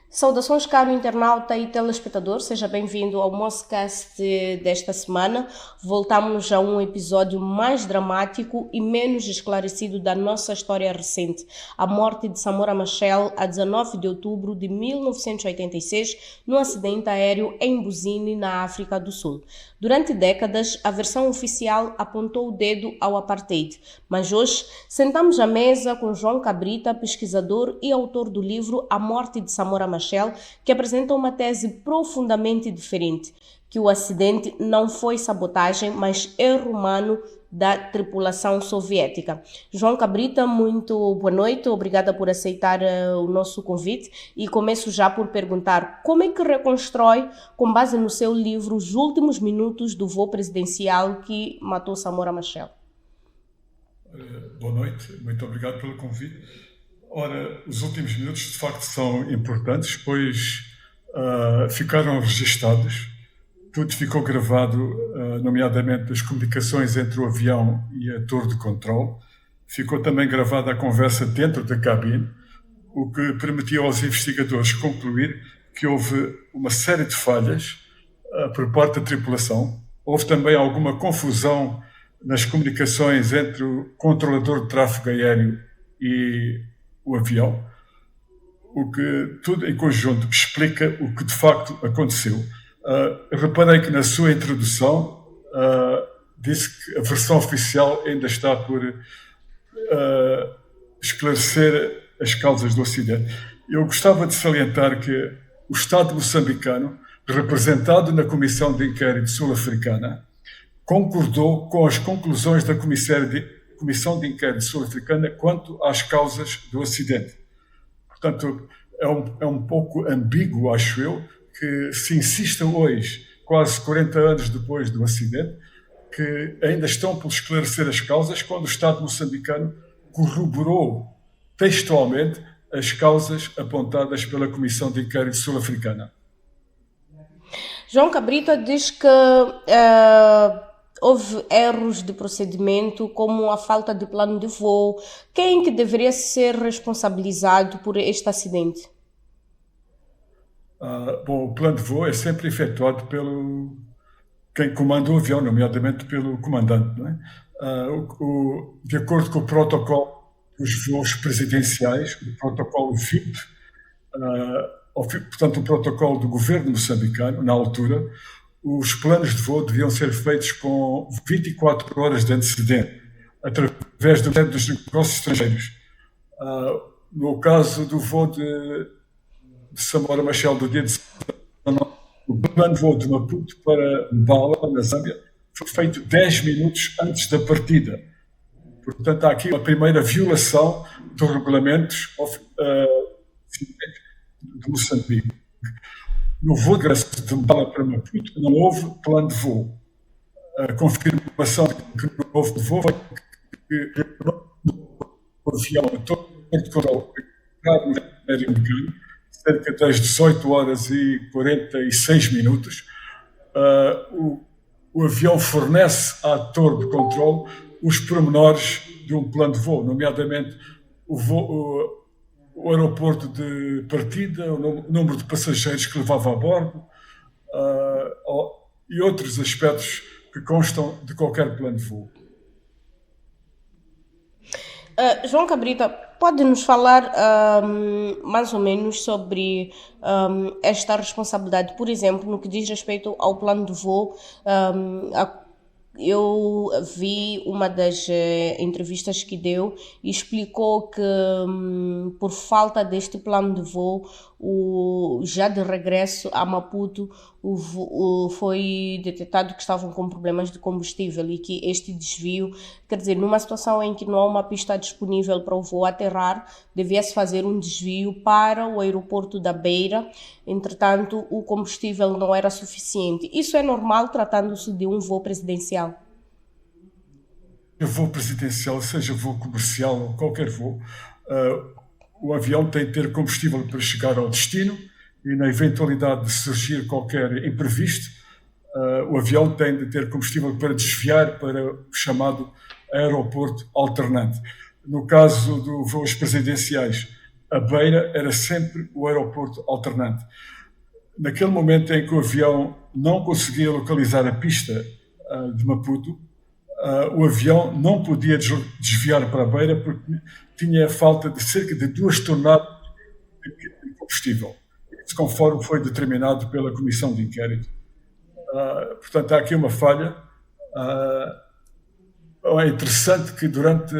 Saudações, caro internauta e telespectador, seja bem-vindo ao Moscast desta semana. Voltamos a um episódio mais dramático e menos esclarecido da nossa história recente, a morte de Samora Machel a 19 de outubro de 1986, num acidente aéreo em Buzine, na África do Sul. Durante décadas, a versão oficial apontou o dedo ao apartheid, mas hoje sentamos à mesa com João Cabrita, pesquisador e autor do livro A Morte de Samora Machel, que apresenta uma tese profundamente diferente, que o acidente não foi sabotagem, mas erro humano da tripulação soviética. João Cabrita, muito boa noite, obrigada por aceitar o nosso convite e começo já por perguntar como é que reconstrói, com base no seu livro, os últimos minutos do voo presidencial que matou Samora Machel. Boa noite, muito obrigado pelo convite. Ora, os últimos minutos de facto são importantes, pois ficaram registados, tudo ficou gravado, nomeadamente as comunicações entre o avião e a torre de controle. Ficou também gravada a conversa dentro da cabine, o que permitiu aos investigadores concluir que houve uma série de falhas por parte da tripulação. Houve também alguma confusão nas comunicações entre o controlador de tráfego aéreo e o avião, o que tudo em conjunto explica o que de facto aconteceu. Reparei que na sua introdução disse que a versão oficial ainda está por esclarecer as causas do acidente. Eu gostava de salientar que o Estado moçambicano, representado na Comissão de Inquérito Sul-Africana, concordou com as conclusões da Comissão de Inquérito Sul-Africana quanto às causas do acidente. Portanto, é um pouco ambíguo, acho eu, que se insista hoje, quase 40 anos depois do acidente, que ainda estão por esclarecer as causas, quando o Estado moçambicano corroborou textualmente as causas apontadas pela Comissão de Inquérito Sul-Africana. João Cabrita diz que houve erros de procedimento, como a falta de plano de voo. Quem que deveria ser responsabilizado por este acidente? Bom, o plano de voo é sempre efetuado pelo quem comanda o avião, nomeadamente pelo comandante, não é? De acordo com o protocolo dos voos presidenciais, o protocolo VIP, portanto o protocolo do governo moçambicano, na altura, os planos de voo deviam ser feitos com 24 horas de antecedência, através do Ministério dos Negócios Estrangeiros. No caso do voo de Samora Machel, do dia 19, o plano de voo de Maputo para Mbala, na Zâmbia, foi feito 10 minutos antes da partida. Portanto, há aqui a primeira violação dos regulamentos de Moçambique. No voo de regresso de Mbala para Maputo, não houve plano de voo. A confirmação de que não houve de voo foi que o avião a torre de controle americano, cerca das 18 horas e 46 minutos, o avião fornece à torre de controle os pormenores de um plano de voo, nomeadamente o aeroporto de partida, o número de passageiros que levava a bordo e outros aspectos que constam de qualquer plano de voo. João Cabrita, pode nos falar mais ou menos sobre esta responsabilidade, por exemplo, no que diz respeito ao plano de voo. Eu vi uma das entrevistas que deu e explicou que por falta deste plano de voo, já de regresso a Maputo, foi detectado que estavam com problemas de combustível e que este desvio, quer dizer, numa situação em que não há uma pista disponível para o voo aterrar, devia-se fazer um desvio para o aeroporto da Beira. Entretanto, o combustível não era suficiente. Isso é normal tratando-se de um voo presidencial? O voo presidencial, seja voo comercial ou qualquer voo, o avião tem de ter combustível para chegar ao destino e, na eventualidade de surgir qualquer imprevisto, o avião tem de ter combustível para desviar para o chamado aeroporto alternante. No caso dos voos presidenciais, a Beira era sempre o aeroporto alternante. Naquele momento em que o avião não conseguia localizar a pista de Maputo, o avião não podia desviar para a Beira porque tinha falta de cerca de 2 toneladas de combustível. Isso conforme foi determinado pela Comissão de Inquérito. Portanto, há aqui uma falha. É interessante que durante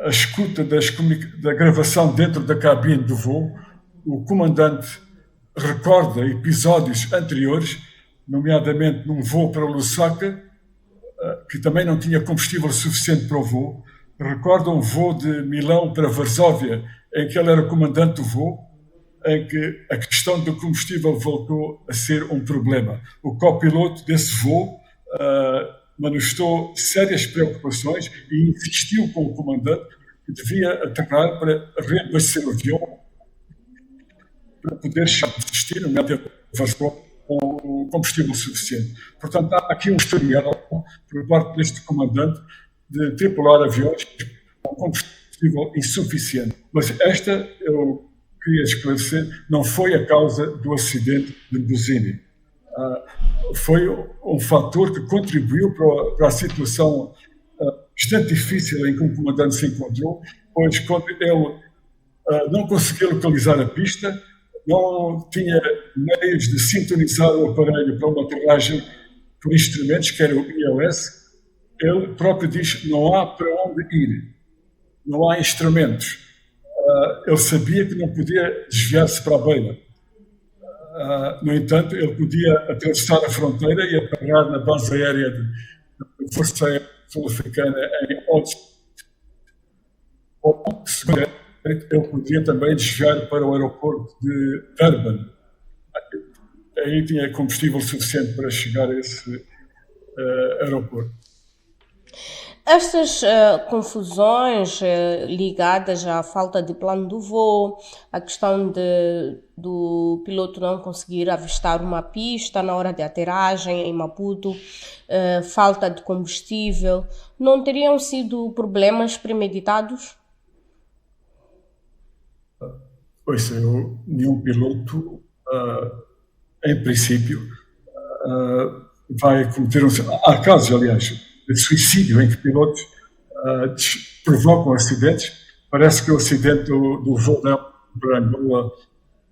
a escuta da gravação dentro da cabine do voo, o comandante recorda episódios anteriores, nomeadamente num voo para Lusaka, que também não tinha combustível suficiente para o voo. Recorda um voo de Milão para Varsóvia, em que ele era comandante do voo, em que a questão do combustível voltou a ser um problema. O copiloto desse voo manifestou sérias preocupações e insistiu com o comandante que devia aterrar para reabastecer o avião para poder chegar ao destino, com combustível suficiente. Portanto, há aqui um historial por parte deste comandante de tripular aviões com combustível insuficiente. Mas esta, eu queria esclarecer, não foi a causa do acidente de Mbuzini. Foi um fator que contribuiu para a situação bastante difícil em que o comandante se encontrou, pois quando ele não conseguia localizar a pista, não tinha meios de sintonizar o aparelho para uma aterragem por instrumentos, que era o ILS, ele próprio diz: não há para onde ir, não há instrumentos. Ele sabia que não podia desviar-se para a beira. No entanto, ele podia atravessar a fronteira e aterrar na base aérea da Força Aérea Sul-Africana em Oxford. Ele podia também desviar para o aeroporto de Durban. Aí tinha combustível suficiente para chegar a esse aeroporto. Estas confusões ligadas à falta de plano do voo, a questão do piloto não conseguir avistar uma pista na hora de aterragem em Maputo, falta de combustível, não teriam sido problemas premeditados? Pois é, nenhum piloto, em princípio, vai cometer Há casos, aliás, de suicídio em que pilotos provocam acidentes. Parece que o acidente do voo para Angola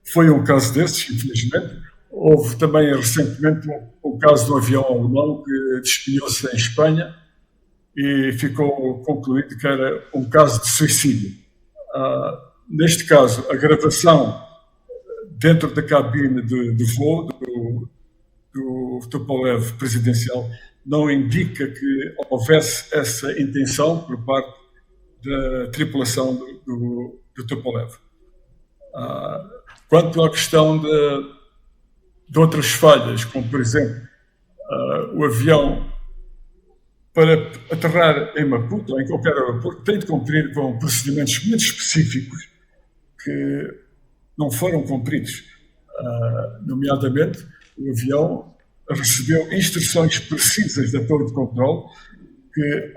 foi um caso desses, infelizmente. Houve também recentemente o caso do avião alemão que despenhou-se em Espanha e ficou concluído que era um caso de suicídio. Neste caso, a gravação dentro da cabine de voo do Tupolev presidencial não indica que houvesse essa intenção por parte da tripulação do Tupolev. Quanto à questão de outras falhas, como por exemplo o avião para aterrar em Maputo ou em qualquer aeroporto tem de cumprir com procedimentos muito específicos que não foram cumpridos. Nomeadamente, o avião recebeu instruções precisas da torre de controle que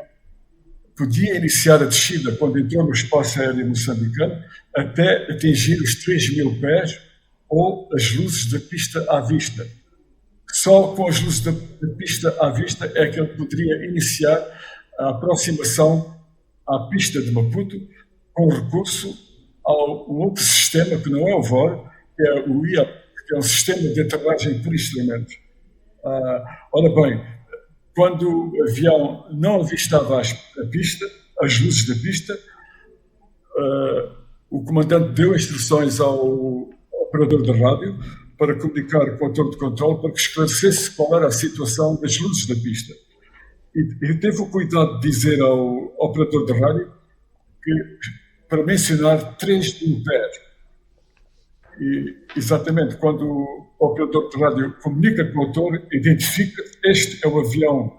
podia iniciar a descida quando entrou no espaço aéreo moçambicano até atingir os 3.000 pés ou as luzes da pista à vista. Só com as luzes da pista à vista é que ele poderia iniciar a aproximação à pista de Maputo com recurso a um outro sistema que não é o VOR, que é o IA, que é um sistema de aterragem por instrumentos. Ora bem, quando o avião não avistava a pista, as luzes da pista, o comandante deu instruções ao operador de rádio para comunicar com a torre de controle para que esclarecesse qual era a situação das luzes da pista. E teve o cuidado de dizer ao operador de rádio que, para mencionar 3.000 pés. E, exatamente, quando o operador de rádio comunica com a torre, identifica: este é o avião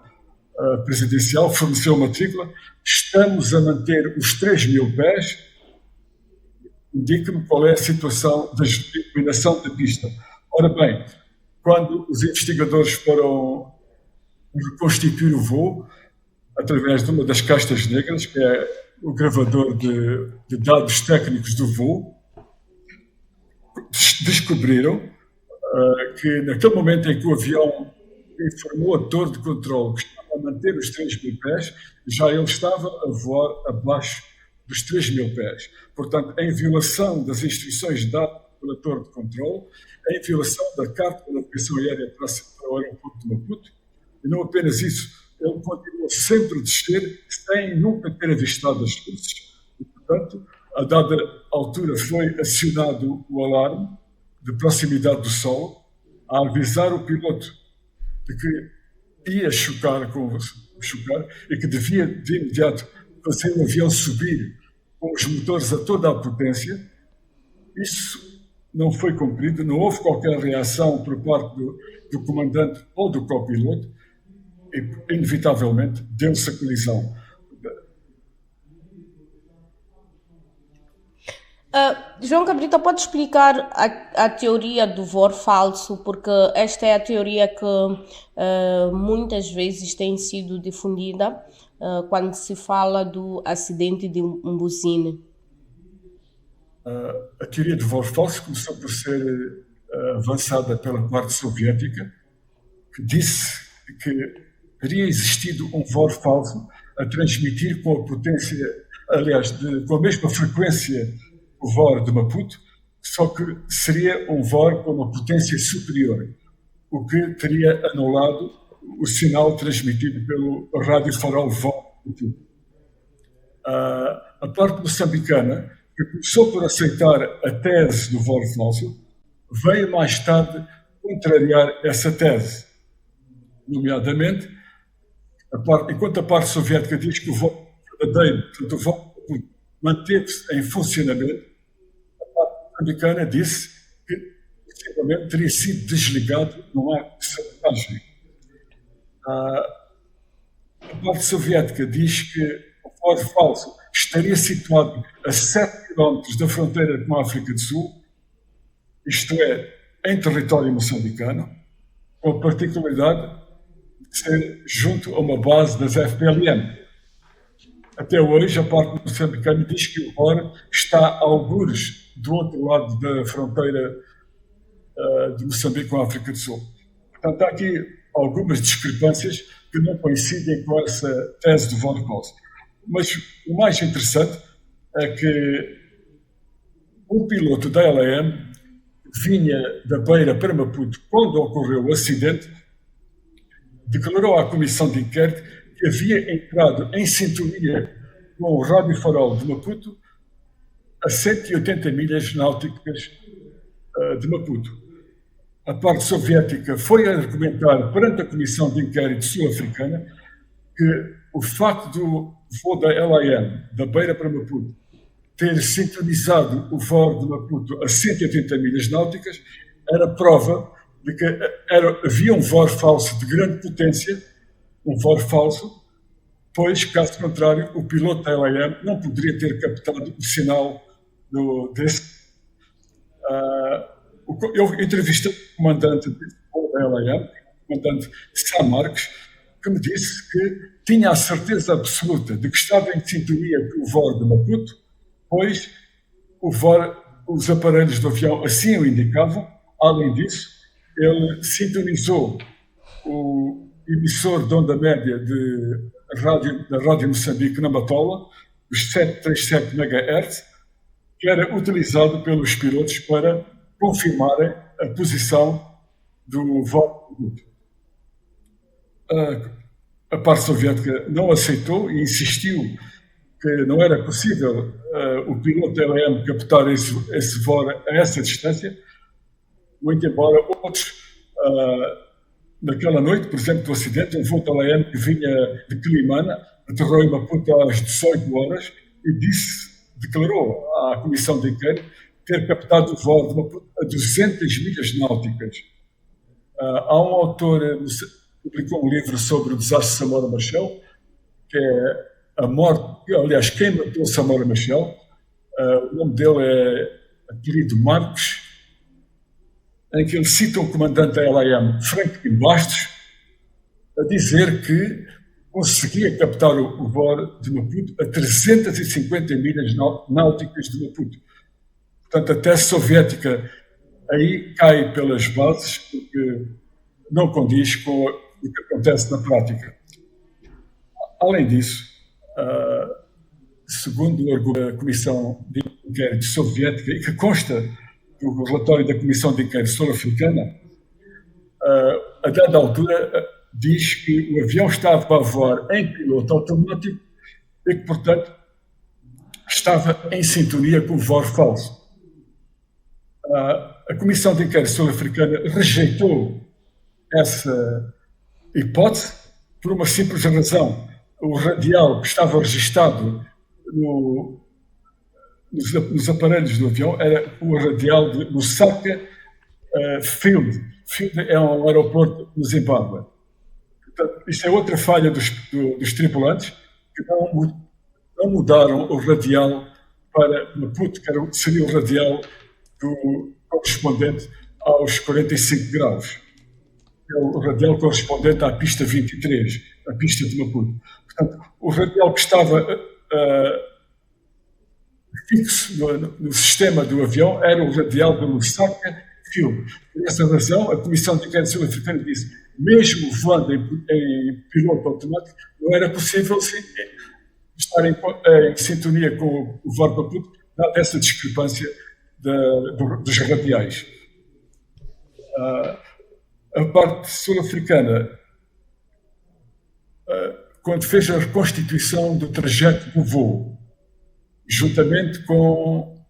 presidencial, forneceu a matrícula, estamos a manter os 3.000 pés, indica-me qual é a situação da iluminação da pista. Ora bem, quando os investigadores foram reconstituir o voo, através de uma das caixas negras, que é o gravador de dados técnicos do voo, descobriram que naquele momento em que o avião informou a torre de controle que estava a manter os 3.000 pés, já ele estava a voar abaixo dos 3.000 pés. Portanto, em violação das instruções dadas pela torre de controle, em violação da Carta de Navegação Aérea para o aeroporto de Maputo, e não apenas isso, ele continuou sempre a descer sem nunca ter avistado as luzes. E, portanto, a dada altura foi acionado o alarme de proximidade do Sol a avisar o piloto de que ia chocar e que devia de imediato fazer o avião subir com os motores a toda a potência. Isso não foi cumprido, não houve qualquer reação por parte do comandante ou do copiloto e, inevitavelmente, deu-se a colisão. João Cabrita, pode explicar a teoria do voo falso, porque esta é a teoria que muitas vezes tem sido difundida quando se fala do acidente de Umbuzine. A teoria do voo falso começou por ser avançada pela parte soviética, que disse que teria existido um voo falso a transmitir com a potência, aliás, com a mesma frequência o VOR de Maputo, só que seria um VOR com uma potência superior, o que teria anulado o sinal transmitido pelo rádio farol VOR de Maputo. A parte moçambicana, que começou por aceitar a tese do VOR falso, veio mais tarde contrariar essa tese, nomeadamente, enquanto a parte soviética diz que o VOR verdadeiro, portanto, o VOR manteve-se em funcionamento, americana disse que possivelmente teria sido desligado num ato de sabotagem. A parte soviética diz que o voo falso estaria situado a 7 km da fronteira com a África do Sul, isto é, em território moçambicano, com a particularidade de ser junto a uma base das FPLN. Até hoje, a parte moçambicana diz que o VOR está a algures do outro lado da fronteira de Moçambique com a África do Sul. Portanto, há aqui algumas discrepâncias que não coincidem com essa tese do voo falso. Mas o mais interessante é que o piloto da LAM vinha da Beira para Maputo quando ocorreu o acidente, declarou à comissão de inquérito que havia entrado em sintonia com o rádio farol de Maputo a 180 milhas náuticas de Maputo. A parte soviética foi a argumentar perante a Comissão de Inquérito Sul-Africana que o facto do voo da LAM, da Beira para Maputo, ter sintonizado o voo de Maputo a 180 milhas náuticas era prova de que havia um voo falso de grande potência, um voo falso, pois, caso contrário, o piloto da LAM não poderia ter captado o sinal desse. Eu entrevistei o comandante da LAM, o comandante Sam Marques, que me disse que tinha a certeza absoluta de que estava em sintonia com o voo de Maputo, pois os aparelhos do avião assim o indicavam. Além disso, ele sintonizou o emissor de onda média da Rádio Moçambique na Matola, os 737 MHz, que era utilizado pelos pilotos para confirmarem a posição do voo. A parte soviética não aceitou e insistiu que não era possível o piloto da LAM captar esse voo a essa distância, muito embora outros, naquela noite, por exemplo, do acidente, um voo da LAM que vinha de Quilimana, aterrou em Maputo às 18 horas e declarou à comissão de inquérito ter captado o voo de Maputo a 200 milhas náuticas. Há um autor que publicou um livro sobre o desastre de Samora Machel, que é a morte, aliás, quem matou Samora Machel. O nome dele é apelido Marques, em que ele cita o comandante da LAM, Franklin Bastos, a dizer que conseguia captar o voo de Maputo a 350 milhas náuticas de Maputo. Portanto, a tese soviética aí cai pelas bases, porque não condiz com o que acontece na prática. Além disso, segundo a Comissão de Inquérito Soviética, e que consta do relatório da Comissão de Inquérito Sul-Africana, a dada altura diz que o avião estava a voar em piloto automático e que, portanto, estava em sintonia com o voo falso. A Comissão de Inquérito Sul-Africana rejeitou essa hipótese por uma simples razão. O radial que estava registado nos aparelhos do avião era o radial de Lusaka Field. Field é um aeroporto no Zimbábue. Portanto, isto é outra falha dos tripulantes, que não mudaram o radial para Maputo, que seria o radial correspondente aos 45 graus. É o radial correspondente à pista 23, a pista de Maputo. Portanto, o radial que estava fixo no sistema do avião era o radial de Lusaka Field. Por essa razão, a Comissão de Inquérito Sul-Africana disse que, mesmo voando em piloto automático, não era possível estar em sintonia com o VAR Maputo, dada essa discrepância dos radiais. A parte sul-africana, quando fez a reconstituição do trajeto do voo, juntamente com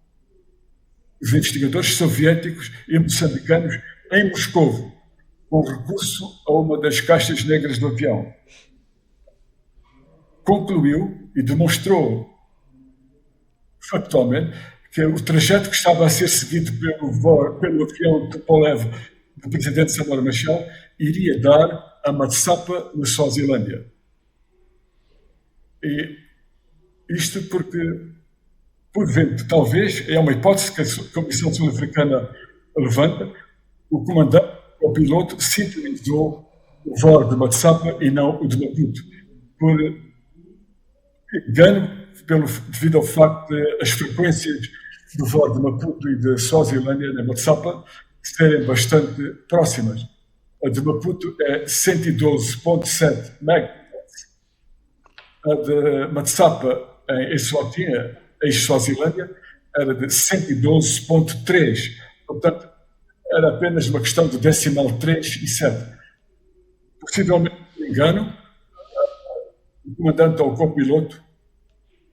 os investigadores soviéticos e moçambicanos em Moscovo, com recurso a uma das caixas negras do avião, concluiu e demonstrou factualmente que o trajeto que estava a ser seguido pelo avião Tupolev do presidente Samora Machel iria dar a Matsapa, na Suazilândia. E isto porque, por vento, talvez, é uma hipótese que a Comissão Sul-Africana levanta, o comandante, o piloto, sintonizou o voo de Matsapa e não o de Maputo, por engano, devido ao facto de as frequências do voo de Maputo e de Suazilândia, na Matsapa, serem bastante próximas. A de Maputo é 112.7 MHz. A de Matsapa, em Eswatini, em Suazilândia, era de 112.3. Portanto, era apenas uma questão de decimal 3 e 7. Possivelmente, por engano, o comandante ou o copiloto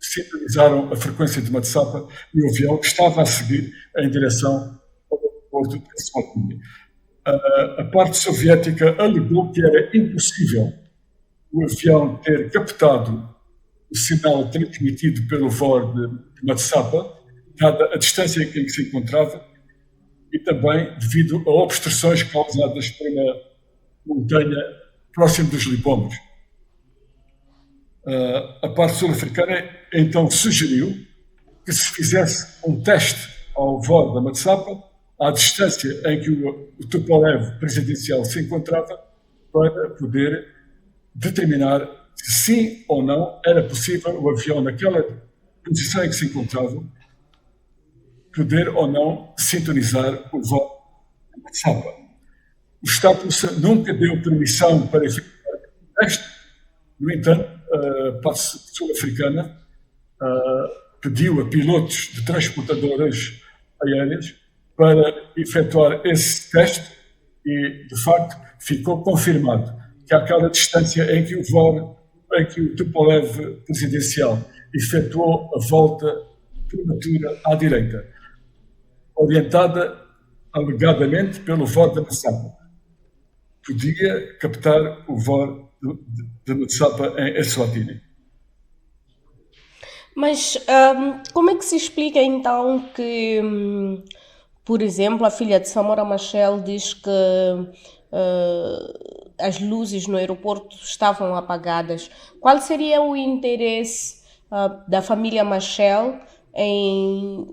sintonizaram a frequência de Matsapa e o avião estava a seguir em direção ao porto de Eswatini. A parte soviética alegou que era impossível o avião ter captado o sinal transmitido pelo voo de Matsapa, dada a distância em que se encontrava, e também devido a obstruções causadas pela montanha próximo dos Lipomos. A parte sul-africana então sugeriu que se fizesse um teste ao voo da Matsapa, à distância em que o Tupolev presidencial se encontrava, para poder determinar se sim ou não era possível o avião, naquela posição em que se encontrava, poder ou não sintonizar o voo da Matsapa. O Estado nunca deu permissão para efetuar o teste. No entanto, a parte sul-africana pediu a pilotos de transportadoras aéreas para efetuar esse teste e, de facto, ficou confirmado que àquela distância em que o Tupolev presidencial efetuou a volta prematura à direita, orientada alegadamente pelo voo da Matsapa, podia captar o voo de Matsapa em Eswatini. Mas como é que se explica então que, por exemplo, a filha de Samora Machel diz que as luzes no aeroporto estavam apagadas? Qual seria o interesse da família Machel em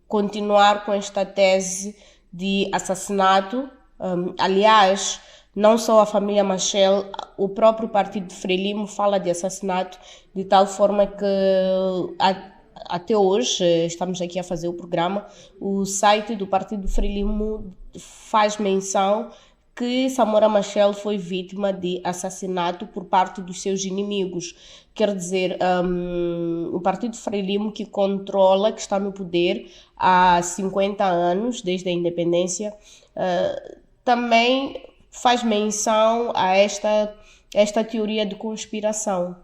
continuar com esta tese de assassinato? Aliás, não só a família Machel, o próprio partido de Frelimo fala de assassinato, de tal forma que até hoje, estamos aqui a fazer o programa, o site do Partido Frelimo faz menção que Samora Machel foi vítima de assassinato por parte dos seus inimigos. Quer dizer, o Partido Frelimo que controla, que está no poder há 50 anos, desde a independência, também faz menção a esta teoria de conspiração.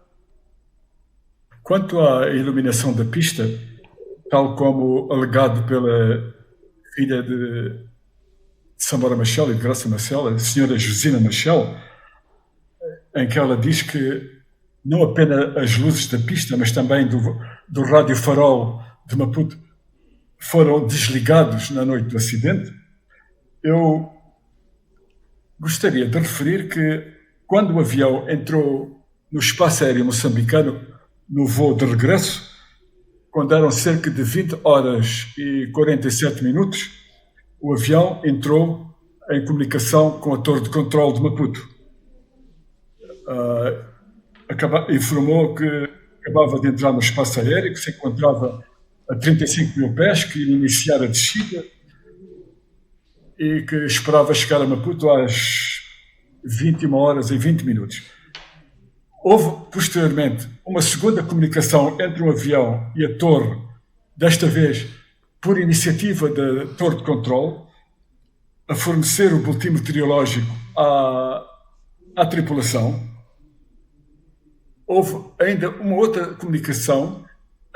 Quanto à iluminação da pista, tal como alegado pela filha de Samora Machel e de Graça Machel, a senhora Josina Machel, em que ela diz que não apenas as luzes da pista, mas também do rádio farol de Maputo foram desligados na noite do acidente, eu gostaria de referir que quando o avião entrou no espaço aéreo moçambicano, no voo de regresso, quando eram cerca de 20 horas e 47 minutos, o avião entrou em comunicação com a torre de controle de Maputo. Informou que acabava de entrar no espaço aéreo, que se encontrava a 35 mil pés, que ia iniciar a descida e que esperava chegar a Maputo às 21 horas e 20 minutos. Houve, posteriormente, uma segunda comunicação entre o avião e a torre, desta vez por iniciativa da torre de controle, a fornecer o boletim meteorológico à tripulação. Houve ainda uma outra comunicação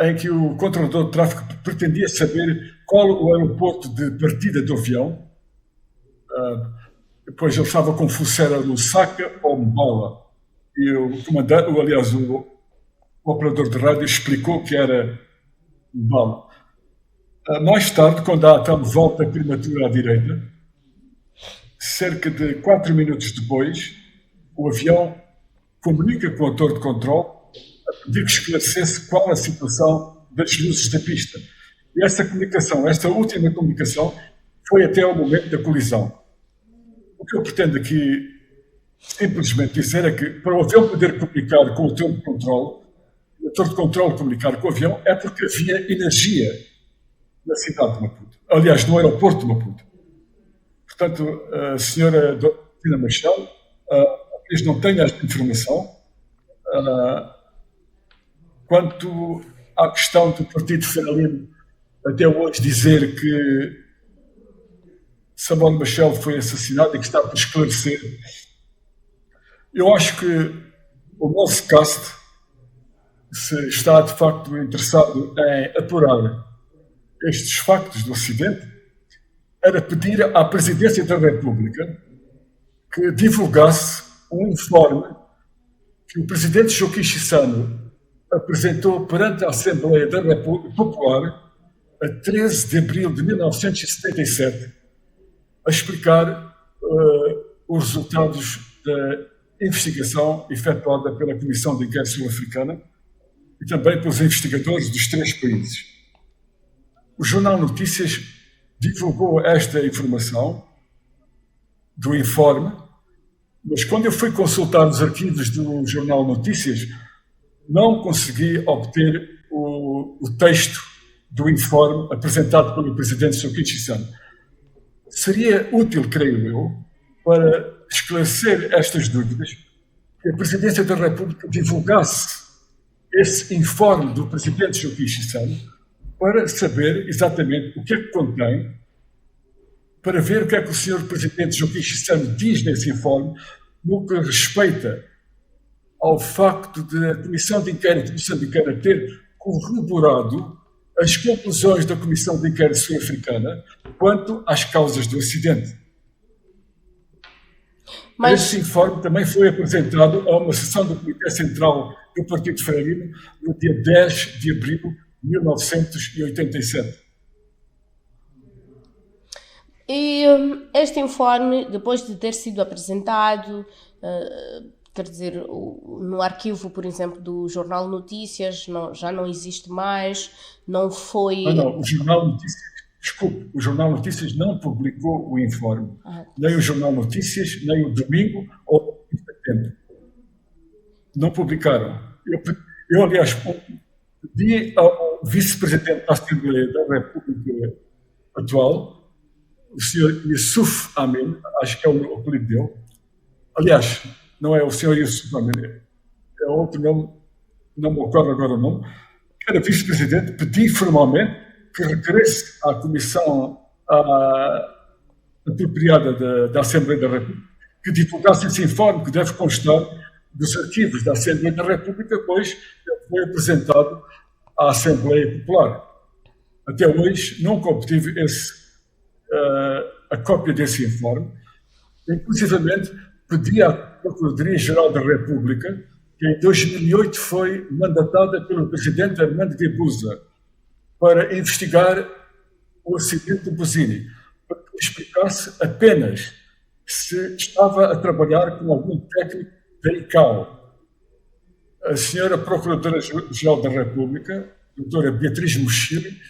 em que o controlador de tráfego pretendia saber qual o aeroporto de partida do avião. Depois ele estava confuso se era Lusaka ou Mbala. E o comandante, o operador de rádio explicou que era Mbala. Mais tarde, quando a tal volta prematura à direita, cerca de 4 minutos depois, o avião comunica com a torre de controle a pedir que esclarecesse qual a situação das luzes da pista. E essa comunicação, esta última comunicação, foi até ao momento da colisão. O que eu pretendo aqui simplesmente dizer é que para o avião poder comunicar com a torre de controle comunicar com o avião, é porque havia energia na cidade de Maputo. Aliás, no aeroporto de Maputo. Portanto, a senhora Dona Machel, talvez não tenha esta informação. Quanto à questão do Partido Frelimo, até hoje dizer que Samora Machel foi assassinado e que está por esclarecer. Eu acho que o nosso cast, se está de facto interessado em apurar estes factos do acidente, era pedir à Presidência da República que divulgasse um informe que o Presidente Joaquim Chissano apresentou perante a Assembleia da República Popular a 13 de abril de 1977, a explicar os resultados da investigação efetuada pela Comissão de Inquérito Sul-Africana e também pelos investigadores dos 3 países. O Jornal Notícias divulgou esta informação do informe, mas quando eu fui consultar os arquivos do Jornal Notícias, não consegui obter o texto do informe apresentado pelo Presidente Joaquim Chissano. Seria útil, creio eu, para esclarecer estas dúvidas, que a Presidência da República divulgasse esse informe do Presidente Joaquim Chissano para saber exatamente o que é que contém, para ver o que é que o Sr. Presidente Joaquim Chissano diz nesse informe no que respeita ao facto de a Comissão de Inquérito moçambicana ter corroborado as conclusões da Comissão de Inquérito sul-africana quanto às causas do acidente. Esse informe também foi apresentado a uma sessão do Comitê Central do Partido Frelimo no dia 10 de abril de 1987. E este informe, depois de ter sido apresentado, quer dizer, no arquivo, por exemplo, do Jornal Notícias, já não existe mais, não foi... Não, o Jornal Notícias, desculpe, o Jornal Notícias não publicou o informe. Nem o Jornal Notícias, nem o Domingo ou o Tempo. Não publicaram. Eu aliás, pedi ao vice-presidente da Assembleia da República atual, o senhor Yusuf Amin, acho que é o apelido dele. Aliás, não é o senhor Yusuf Amin, é outro nome, não me ocorre agora o nome, que era vice-presidente, pedi formalmente que regresse à comissão apropriada da Assembleia da República, que divulgasse esse informe que deve constar dos arquivos da Assembleia da República, pois ele foi apresentado à Assembleia Popular. Até hoje nunca obtive a cópia desse informe. Inclusivamente pedi à Procuradoria-Geral da República, que em 2008 foi mandatada pelo presidente Armando Guebuza para investigar o acidente do Buzini, para que explicasse apenas se estava a trabalhar com algum técnico da ICAO. A senhora Procuradora-Geral da República, doutora Beatriz Mochiri,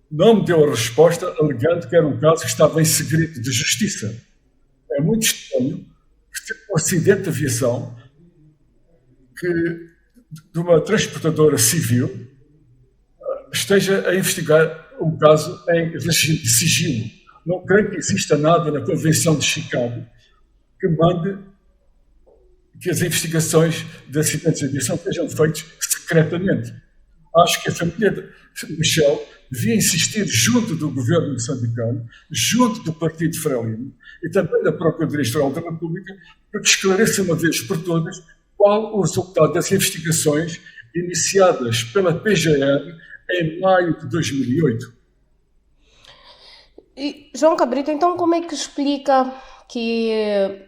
não me deu a resposta, alegando que era um caso que estava em segredo de justiça. É muito estranho que um acidente de aviação de uma transportadora civil esteja a investigar um caso em regime de sigilo. Não creio que exista nada na Convenção de Chicago que mande que as investigações de acidentes de aviação sejam feitas secretamente. Acho que a família de Michel devia insistir junto do governo moçambicano, junto do Partido Frelimo e também da Procuradoria-Geral da República, para que esclareça uma vez por todas qual o resultado das investigações iniciadas pela PGR em maio de 2008. E, João Cabrita, então como é que explica que,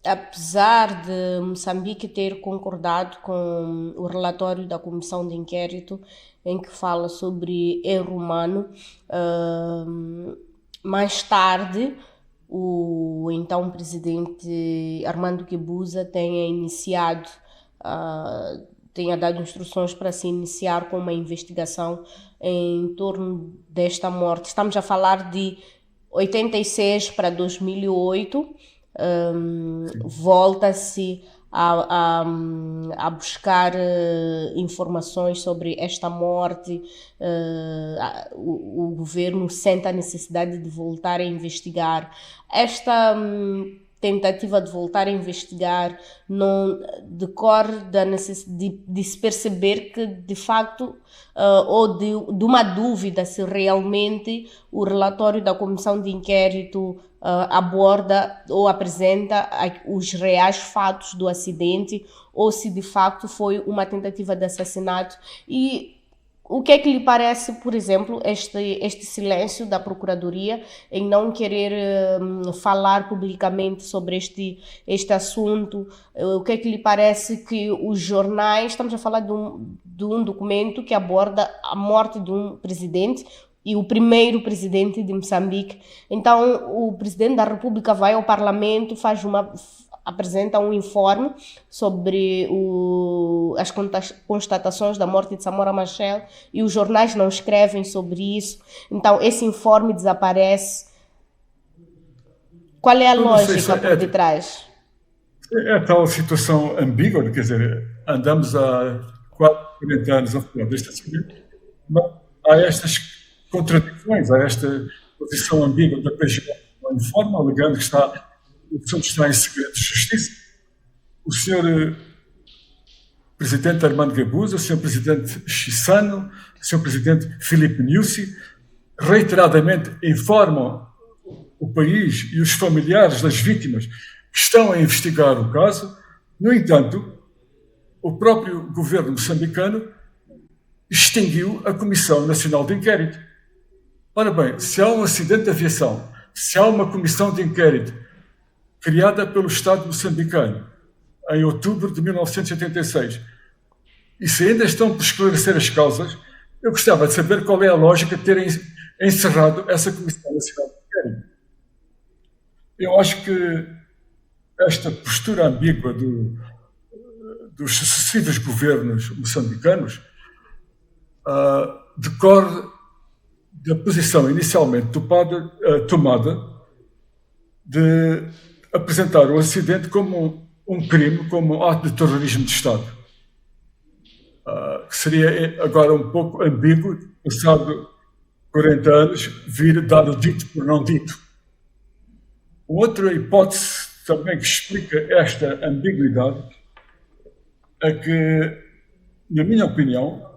apesar de Moçambique ter concordado com o relatório da Comissão de Inquérito, em que fala sobre erro humano, mais tarde o então presidente Armando Guebuza tenha dado instruções para se iniciar com uma investigação em torno desta morte. Estamos a falar de 86 para 2008, volta-se a buscar informações sobre esta morte. O governo sente a necessidade de voltar a investigar. Esta tentativa de voltar a investigar não decorre da necessidade de se perceber que, de facto, ou de uma dúvida se realmente o relatório da Comissão de Inquérito aborda ou apresenta os reais fatos do acidente, ou se de facto foi uma tentativa de assassinato. E o que é que lhe parece, por exemplo, este silêncio da Procuradoria em não querer falar publicamente sobre este assunto? O que é que lhe parece que os jornais, estamos a falar de um documento que aborda a morte de um presidente, e o primeiro presidente de Moçambique. Então, o presidente da República vai ao Parlamento, apresenta um informe sobre as constatações da morte de Samora Machel, e os jornais não escrevem sobre isso. Então, esse informe desaparece. Qual é a lógica por detrás? É tal situação ambígua, quer dizer, andamos há 40 anos a falar deste assunto, mas há estas contradições, há esta posição ambígua da PGR no informe, alegando que o assunto está em segredo de justiça. O senhor presidente Armando Guebuza, o senhor presidente Chissano, o senhor presidente Filipe Nyusi, reiteradamente informam o país e os familiares das vítimas que estão a investigar o caso. No entanto, o próprio governo moçambicano extinguiu a Comissão Nacional de Inquérito. Ora bem, se há um acidente de aviação, se há uma comissão de inquérito criada pelo Estado moçambicano em outubro de 1986, e se ainda estão por esclarecer as causas, eu gostava de saber qual é a lógica de terem encerrado essa Comissão Nacional de Inquérito. Eu acho que esta postura ambígua dos sucessivos governos moçambicanos decorre da posição inicialmente tomada de apresentar o acidente como um crime, como um ato de terrorismo de Estado. que seria agora um pouco ambíguo, passado 40 anos, vir dar o dito por não dito. Outra hipótese também que explica esta ambiguidade é que, na minha opinião,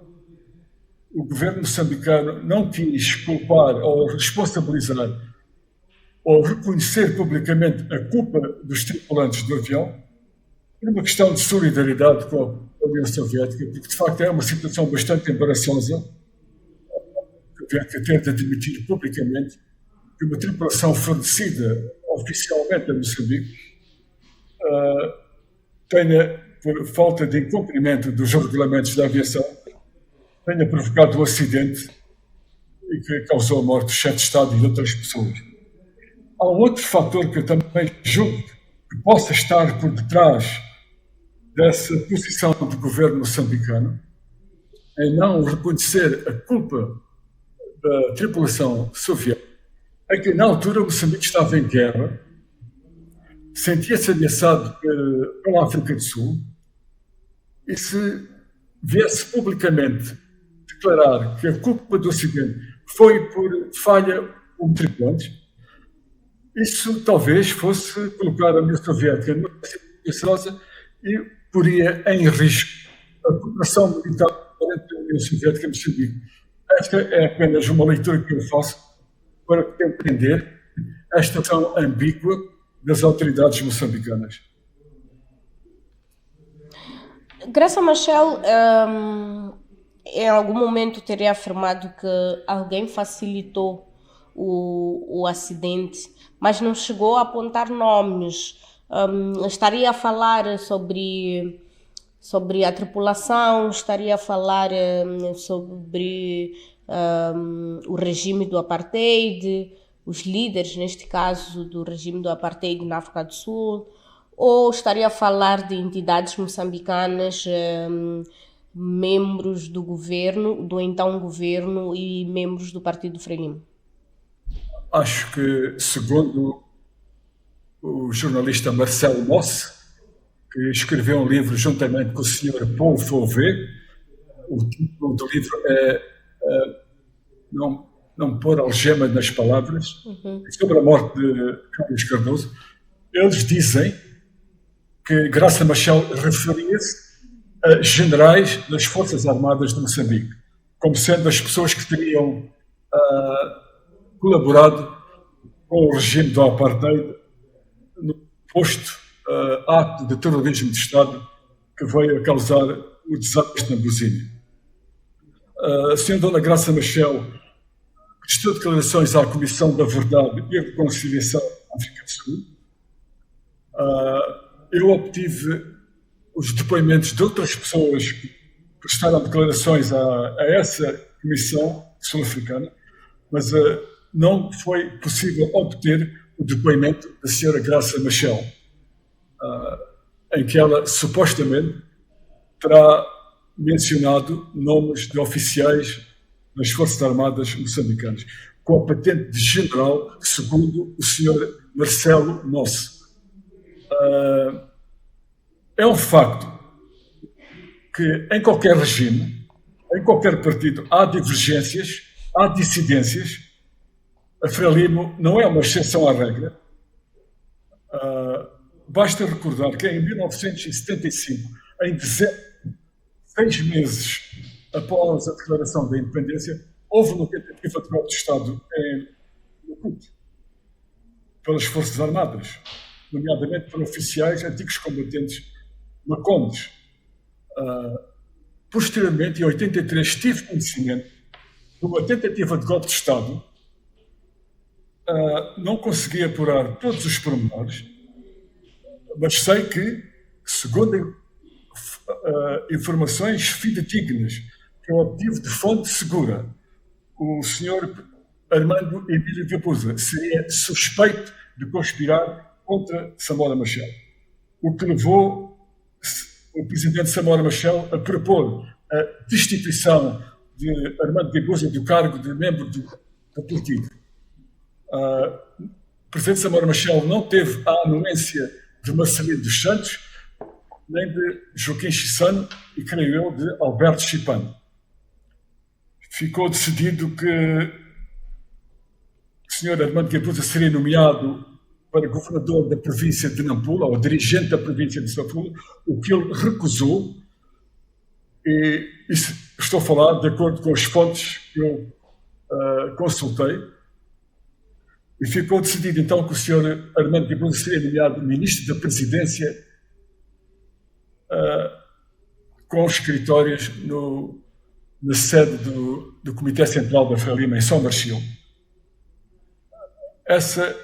o governo moçambicano não quis culpar ou responsabilizar ou reconhecer publicamente a culpa dos tripulantes do avião por uma questão de solidariedade com a União Soviética, porque de facto é uma situação bastante embaraçosa o Soviética ter de admitir publicamente que uma tripulação fornecida oficialmente a Moçambique tenha, por falta de incumprimento dos regulamentos da aviação, tenha provocado um acidente e que causou a morte do chefe de Estado e de outras pessoas. Há um outro fator que eu também julgo que possa estar por detrás dessa posição do governo moçambicano, é não reconhecer a culpa da tripulação soviética, é que na altura Moçambique estava em guerra, sentia-se ameaçado pela África do Sul, e se viesse publicamente declarar que a culpa do acidente foi por falha de tripulantes, isso talvez fosse colocar a União Soviética numa situação e poria em risco a cooperação militar entre a União Soviética e Moçambique. Esta é apenas uma leitura que eu faço para compreender esta ação ambígua das autoridades moçambicanas. Graça Machel, em algum momento teria afirmado que alguém facilitou o acidente, mas não chegou a apontar nomes. Estaria a falar sobre a tripulação, estaria a falar sobre o regime do apartheid, os líderes, neste caso, do regime do apartheid na África do Sul, ou estaria a falar de entidades moçambicanas, membros do governo, do então governo e membros do Partido Frelimo? Acho que, segundo o jornalista Marcelo Mosse, que escreveu um livro juntamente com o Sr. Paul Fauvet, o título do livro é Não pôr algema nas palavras, sobre a morte de Carlos Cardoso. Eles dizem que Graça Machel referia-se a generais das Forças Armadas de Moçambique, como sendo as pessoas que teriam colaborado com o regime do apartheid no posto ato de terrorismo de Estado que veio a causar o desastre na Bosínia. A senhora Dona Graça Machel prestou declarações à Comissão da Verdade e Reconciliação da África do Sul. Eu obtive os depoimentos de outras pessoas que prestaram declarações a essa Comissão Sul-Africana, mas não foi possível obter o depoimento da senhora Graça Machel, em que ela supostamente terá mencionado nomes de oficiais das Forças Armadas moçambicanas, com a patente de general, segundo o senhor Marcelo Mosse. É um facto que em qualquer regime, em qualquer partido, há divergências, há dissidências. A Frelimo não é uma exceção à regra. Basta recordar que em 1975, em dezembro, 6 meses após a declaração da independência, houve uma tentativa de golpe de Estado em Maputo pelas Forças Armadas, nomeadamente por oficiais antigos combatentes macondes. Posteriormente, em 83, tive conhecimento de uma tentativa de golpe de Estado. Não consegui apurar todos os pormenores, mas sei que, segundo informações fidedignas que eu obtive de fonte segura, o senhor Armando Emílio Gabuza seria suspeito de conspirar contra Samora Machel, o que levou o presidente Samora Machel a propor a destituição de Armando Gabuza do cargo de membro do partido. O presidente Samora Machel não teve a anuência de Marcelino dos Santos, nem de Joaquim Chissano e, creio eu, de Alberto Chipano. Ficou decidido que o Sr. Armando Guebuza seria nomeado para governador da província de Nampula, ou dirigente da província de Nampula, o que ele recusou, e isso estou a falar de acordo com as fontes que eu consultei, e ficou decidido então que o Sr. Armando Guebuza seria nomeado ministro da presidência com escritórios na sede do Comitê Central da Frelimo, em São Marchil. Essa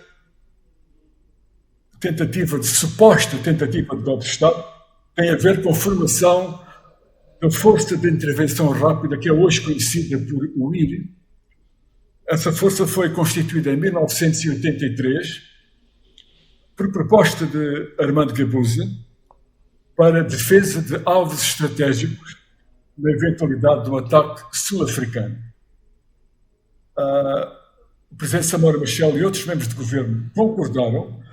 suposta tentativa de golpe de Estado tem a ver com a formação da Força de Intervenção Rápida, que é hoje conhecida por UIR. Essa força foi constituída em 1983 por proposta de Armando Guebuza para a defesa de alvos estratégicos na eventualidade de um ataque sul-africano. O presidente Samora Machel e outros membros do governo concordaram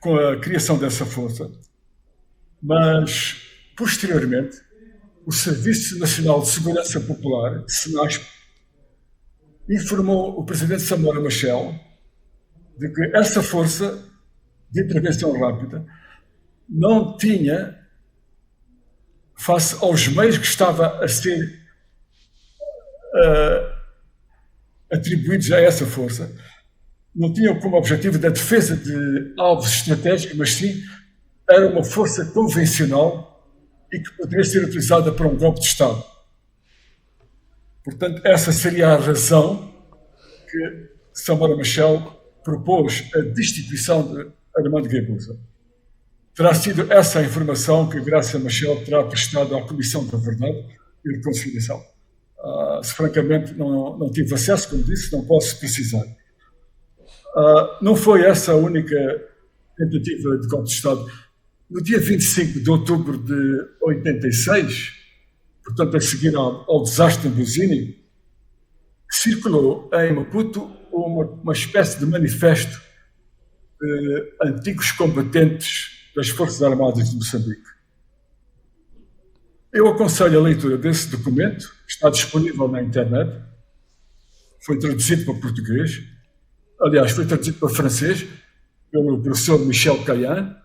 com a criação dessa força, mas, posteriormente, o Serviço Nacional de Segurança Popular, SNASP, informou o presidente Samora Machel de que essa força de intervenção rápida não tinha, face aos meios que estava a ser atribuídos a essa força, não tinham como objetivo da defesa de alvos estratégicos, mas sim era uma força convencional e que poderia ser utilizada para um golpe de Estado. Portanto, essa seria a razão que Samora Machel propôs a destituição de Armando Guebuza. Terá sido essa a informação que Graça Machel terá prestado à Comissão da Verdade e Reconciliação. Se francamente não tive acesso, como disse, não posso precisar. Não foi essa a única tentativa de golpe de Estado. No dia 25 de outubro de 86, portanto a seguir ao desastre de Mbuzini, circulou em Maputo uma espécie de manifesto de antigos combatentes das Forças Armadas de Moçambique. Eu aconselho a leitura desse documento, está disponível na internet, foi traduzido para português, aliás, foi traduzido para francês, pelo professor Michel Caillan,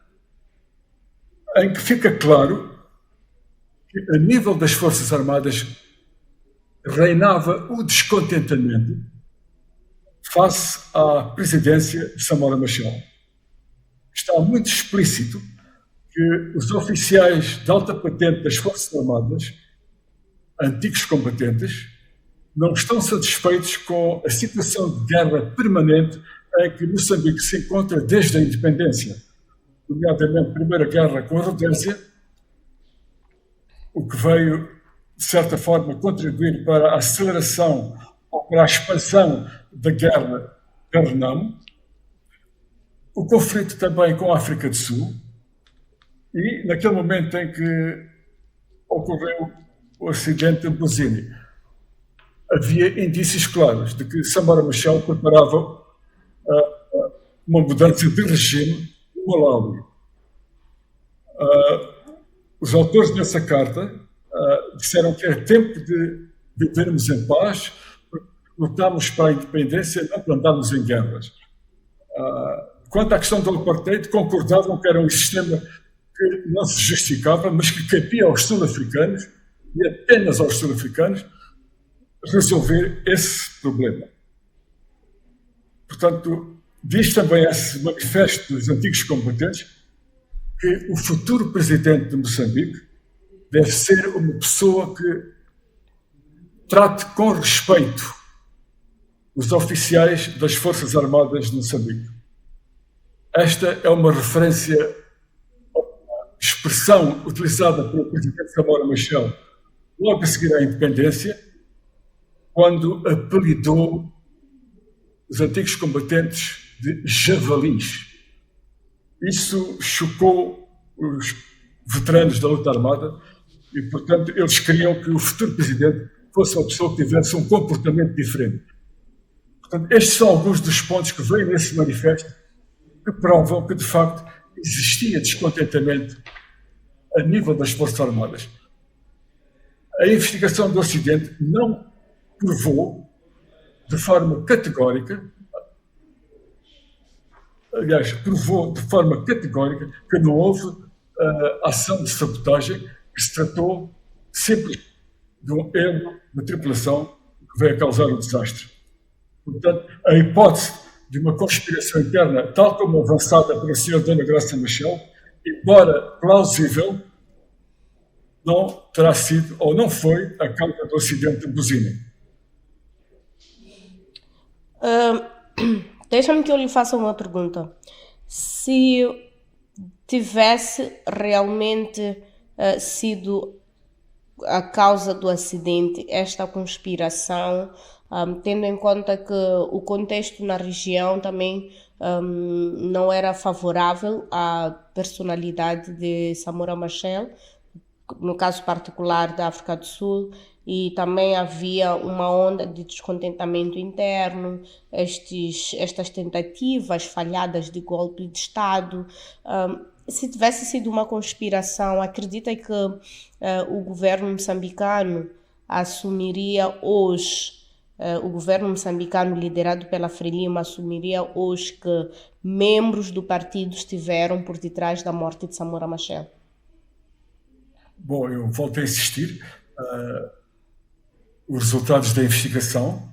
em que fica claro que, a nível das Forças Armadas, reinava o descontentamento face à presidência de Samora Machel. Está muito explícito que os oficiais de alta patente das Forças Armadas, antigos combatentes, não estão satisfeitos com a situação de guerra permanente em que Moçambique se encontra desde a independência, nomeadamente a Primeira Guerra com a Rodésia, o que veio, de certa forma, contribuir para a aceleração ou para a expansão da guerra da Renamo, o conflito também com a África do Sul, e naquele momento em que ocorreu o acidente de Mbuzini, havia indícios claros de que Samora Machel preparava uma mudança de regime no Malawi. Os autores dessa carta disseram que era tempo de vivermos em paz, lutarmos para a independência, não para andarmos em guerras. Quanto à questão do apartheid, concordavam que era um sistema que não se justificava, mas que cabia aos sul-africanos, e apenas aos sul-africanos, resolver esse problema. Portanto, diz também esse manifesto dos antigos combatentes que o futuro presidente de Moçambique deve ser uma pessoa que trate com respeito os oficiais das Forças Armadas de Moçambique. Esta é uma referência à expressão utilizada pelo presidente Samora Machel logo a seguir à independência, quando apelidou os antigos combatentes de javalis. Isso chocou os veteranos da luta armada e, portanto, eles queriam que o futuro presidente fosse uma pessoa que tivesse um comportamento diferente. Portanto, estes são alguns dos pontos que vêm nesse manifesto que provam que, de facto, existia descontentamento a nível das Forças Armadas. A investigação do Ocidente não provou de forma categórica, aliás, provou de forma categórica que não houve ação de sabotagem, que se tratou simplesmente de um erro da tripulação que veio a causar o desastre. Portanto, a hipótese de uma conspiração interna, tal como avançada pela senhora Dona Graça Machel, embora plausível, não terá sido ou não foi a causa do acidente de buzina. Deixa-me que eu lhe faça uma pergunta. Se tivesse realmente sido a causa do acidente, esta conspiração, tendo em conta que o contexto na região também não era favorável à personalidade de Samora Machel, no caso particular da África do Sul, e também havia uma onda de descontentamento interno, estas tentativas falhadas de golpe de Estado. Se tivesse sido uma conspiração, acredita que o governo moçambicano assumiria hoje, o governo moçambicano liderado pela Frelimo assumiria hoje que membros do partido estiveram por detrás da morte de Samora Machel? Bom, eu volto a insistir. Os resultados da investigação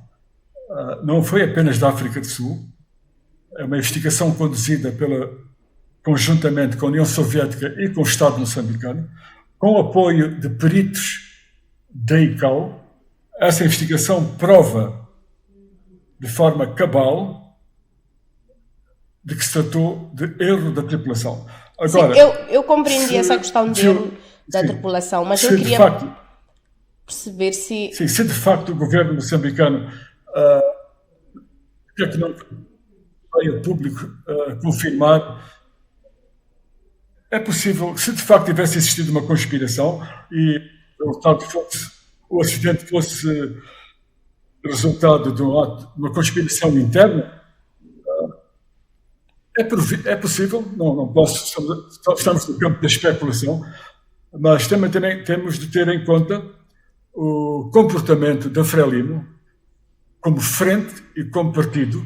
não foi apenas da África do Sul, é uma investigação conduzida conjuntamente com a União Soviética e com o Estado moçambicano, com o apoio de peritos da ICAO. Essa investigação prova de forma cabal de que se tratou de erro da tripulação. Agora, sim, eu compreendi essa questão de erro da tripulação, mas eu queria perceber se... Sim, se de facto o governo moçambicano que não veio a público confirmar, é possível, se de facto tivesse existido uma conspiração e o acidente fosse resultado de uma conspiração interna, é possível, não posso, estamos no campo da especulação, mas também temos de ter em conta o comportamento da Frelimo como frente e como partido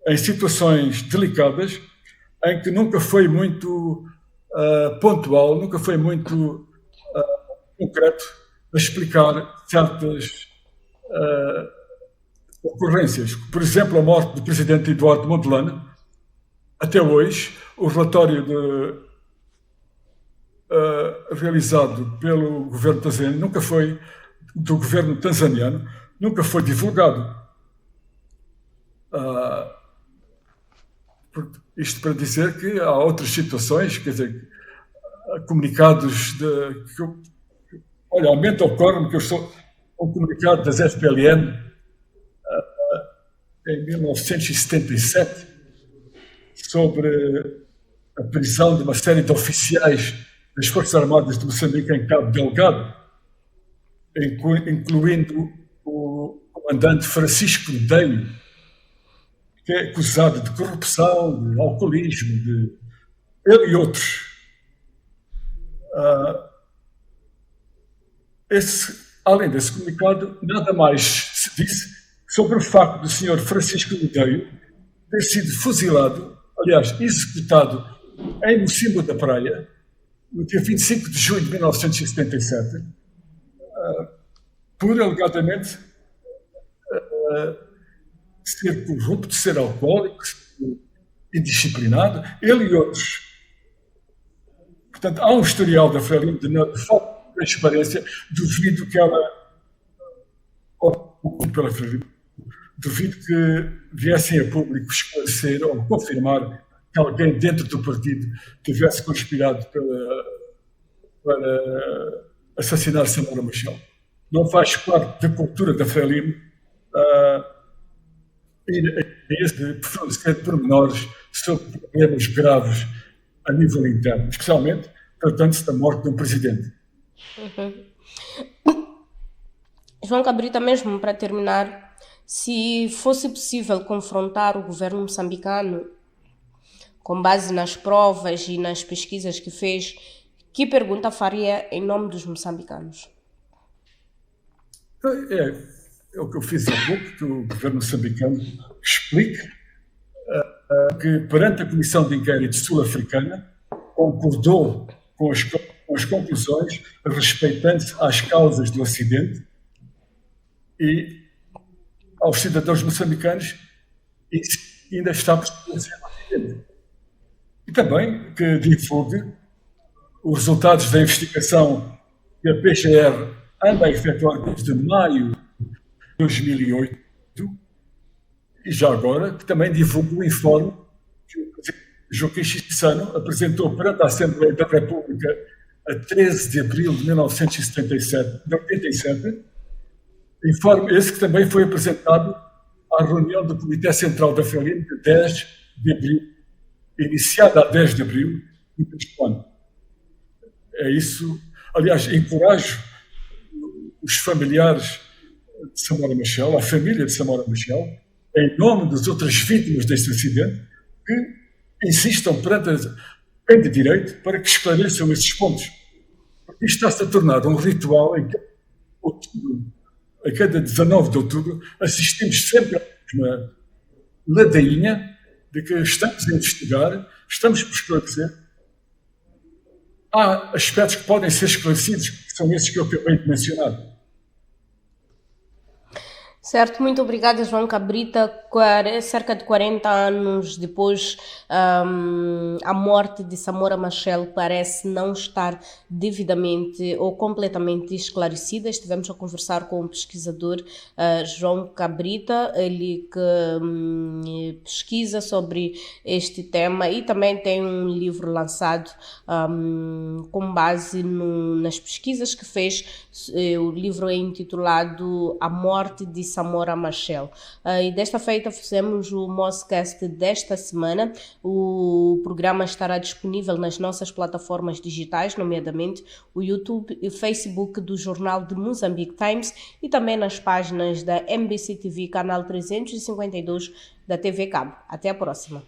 em situações delicadas em que nunca foi muito pontual, nunca foi muito concreto a explicar certas ocorrências. Por exemplo, a morte do presidente Eduardo Mondlane. Até hoje, o relatório realizado pelo governo tanzaniano do governo tanzaniano nunca foi divulgado. Isto para dizer que há outras situações, quer dizer, comunicados olha, aumenta o quórum que eu sou um comunicado das FPLN em 1977 sobre a prisão de uma série de oficiais das Forças Armadas de Moçambique em Cabo Delgado, incluindo o comandante Francisco Medeiros, que é acusado de corrupção, de alcoolismo, ele e outros. Além desse comunicado, nada mais se disse sobre o facto do Sr. Francisco Medeiros ter sido fuzilado, aliás, executado em Mocimbo da Praia, no dia 25 de junho de 1977, por alegadamente ser corrupto, ser alcoólico, indisciplinado, ele e outros. Portanto, há um historial da Frelimo de falta de transparência. Duvido que ela, pela Frelimo, duvido que viessem a público esclarecer ou confirmar que alguém dentro do partido tivesse conspirado para assassinar Samora Machel. Não faz parte da cultura da Frelimo ir a esse de fornecer pormenores sobre problemas graves a nível interno, especialmente tratando-se da morte de um presidente. João Cabrita, mesmo para terminar, se fosse possível confrontar o governo moçambicano Com base nas provas e nas pesquisas que fez, que pergunta faria em nome dos moçambicanos? É o que eu fiz há pouco, que o governo moçambicano explique que, perante a Comissão de Inquérito Sul-Africana, concordou com as conclusões respeitantes às causas do acidente e aos cidadãos moçambicanos e ainda está por esclarecer o acidente. E também que divulgue os resultados da investigação que a PGR anda a efetuar desde maio de 2008 e já agora que também divulgue o informe que o presidente Joaquim Chissano apresentou perante a Assembleia da República a 13 de abril de 1987, informe esse que também foi apresentado à reunião do Comitê Central da Frelimo de 10 de abril, iniciada a 10 de abril deste ano. É isso. Aliás, encorajo os familiares de Samora Machel, a família de Samora Machel, em nome das outras vítimas deste acidente, que insistam perante quem de direito para que esclareçam esses pontos. Porque isto está-se a tornar um ritual em que, a cada 19 de outubro, assistimos sempre a uma ladainha de que estamos a investigar, estamos por esclarecer. Há aspectos que podem ser esclarecidos, que são esses que eu acabei de mencionar. Certo, muito obrigada, João Cabrita. Cerca de 40 anos depois, a morte de Samora Machel parece não estar devidamente ou completamente esclarecida. Estivemos a conversar com o pesquisador João Cabrita, ele que pesquisa sobre este tema e também tem um livro lançado com base nas pesquisas que fez. O livro é intitulado A Morte de Samora Machel. E desta feita fizemos o Moscast desta semana. O programa estará disponível nas nossas plataformas digitais, nomeadamente o YouTube e o Facebook do Jornal de Mozambique Times e também nas páginas da MBC TV, canal 352 da TV Cabo. Até a próxima.